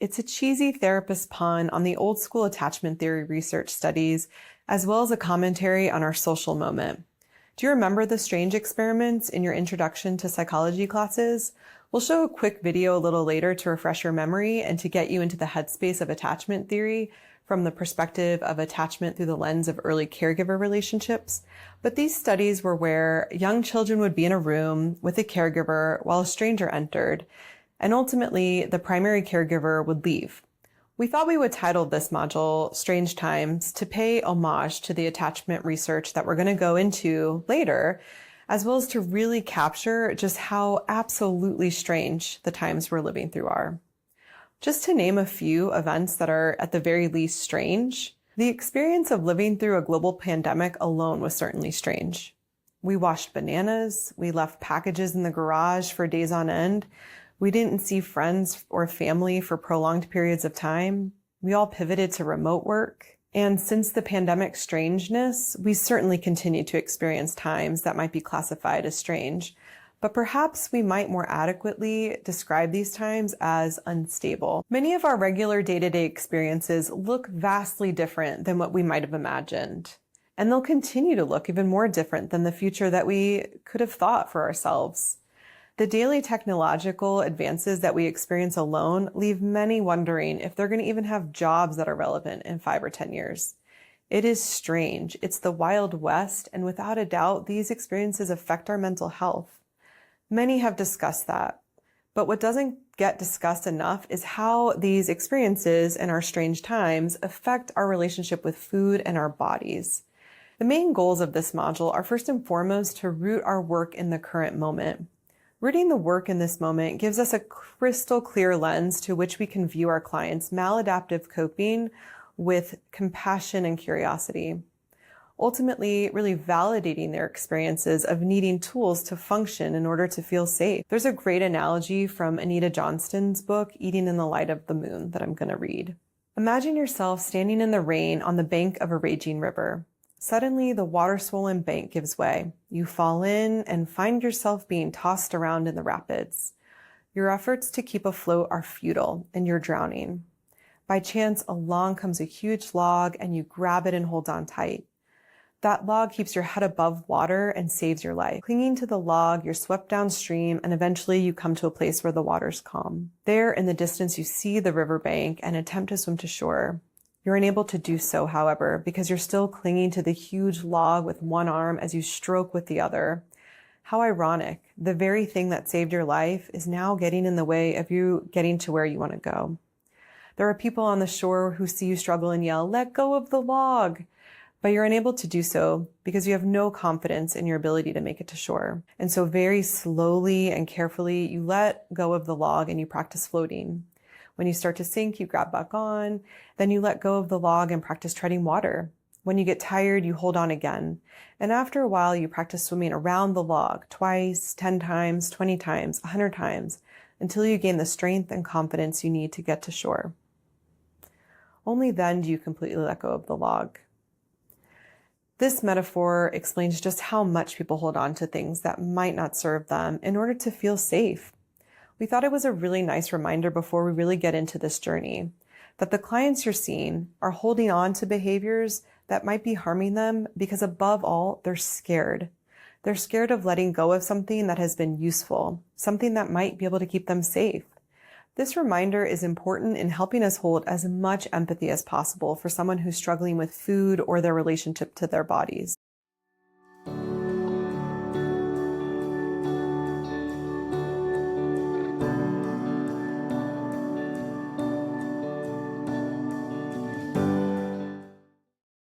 It's a cheesy therapist pun on the old school attachment theory research studies, as well as a commentary on our social moment. Do you remember the strange experiments in your introduction to psychology classes? We'll show a quick video a little later to refresh your memory and to get you into the headspace of attachment theory from the perspective of attachment through the lens of early caregiver relationships. But these studies were where young children would be in a room with a caregiver while a stranger entered, and ultimately the primary caregiver would leave. We thought we would title this module Strange Times to pay homage to the attachment research that we're going to go into later, as well as to really capture just how absolutely strange the times we're living through are. Just to name a few events that are at the very least strange, the experience of living through a global pandemic alone was certainly strange. We washed bananas, we left packages in the garage for days on end, we didn't see friends or family for prolonged periods of time. We all pivoted to remote work. And since the pandemic strangeness, we certainly continue to experience times that might be classified as strange, but perhaps we might more adequately describe these times as unstable. Many of our regular day-to-day experiences look vastly different than what we might have imagined. And they'll continue to look even more different than the future that we could have thought for ourselves. The daily technological advances that we experience alone leave many wondering if they're going to even have jobs that are relevant in 5 or 10 years. It is strange. It's the Wild West, and without a doubt, these experiences affect our mental health. Many have discussed that, but what doesn't get discussed enough is how these experiences and our strange times affect our relationship with food and our bodies. The main goals of this module are first and foremost to root our work in the current moment. Rooting the work in this moment gives us a crystal clear lens to which we can view our clients' maladaptive coping with compassion and curiosity. Ultimately, really validating their experiences of needing tools to function in order to feel safe. There's a great analogy from Anita Johnston's book, Eating in the Light of the Moon, that I'm going to read. Imagine yourself standing in the rain on the bank of a raging river. Suddenly, the water-swollen bank gives way. You fall in and find yourself being tossed around in the rapids. Your efforts to keep afloat are futile, and you're drowning. By chance, along comes a huge log, and you grab it and hold on tight. That log keeps your head above water and saves your life. Clinging to the log, you're swept downstream, and eventually you come to a place where the water's calm. There, in the distance, you see the riverbank and attempt to swim to shore. You're unable to do so, however, because you're still clinging to the huge log with one arm as you stroke with the other. How ironic. The very thing that saved your life is now getting in the way of you getting to where you want to go. There are people on the shore who see you struggle and yell, "Let go of the log!" But you're unable to do so because you have no confidence in your ability to make it to shore. And so very slowly and carefully, you let go of the log and you practice floating. When you start to sink, you grab back on. Then you let go of the log and practice treading water. When you get tired, you hold on again. And after a while, you practice swimming around the log twice, 10 times, 20 times, 100 times, until you gain the strength and confidence you need to get to shore. Only then do you completely let go of the log. This metaphor explains just how much people hold on to things that might not serve them in order to feel safe. We thought it was a really nice reminder before we really get into this journey that the clients you're seeing are holding on to behaviors that might be harming them because above all, they're scared. They're scared of letting go of something that has been useful, something that might be able to keep them safe. This reminder is important in helping us hold as much empathy as possible for someone who's struggling with food or their relationship to their bodies.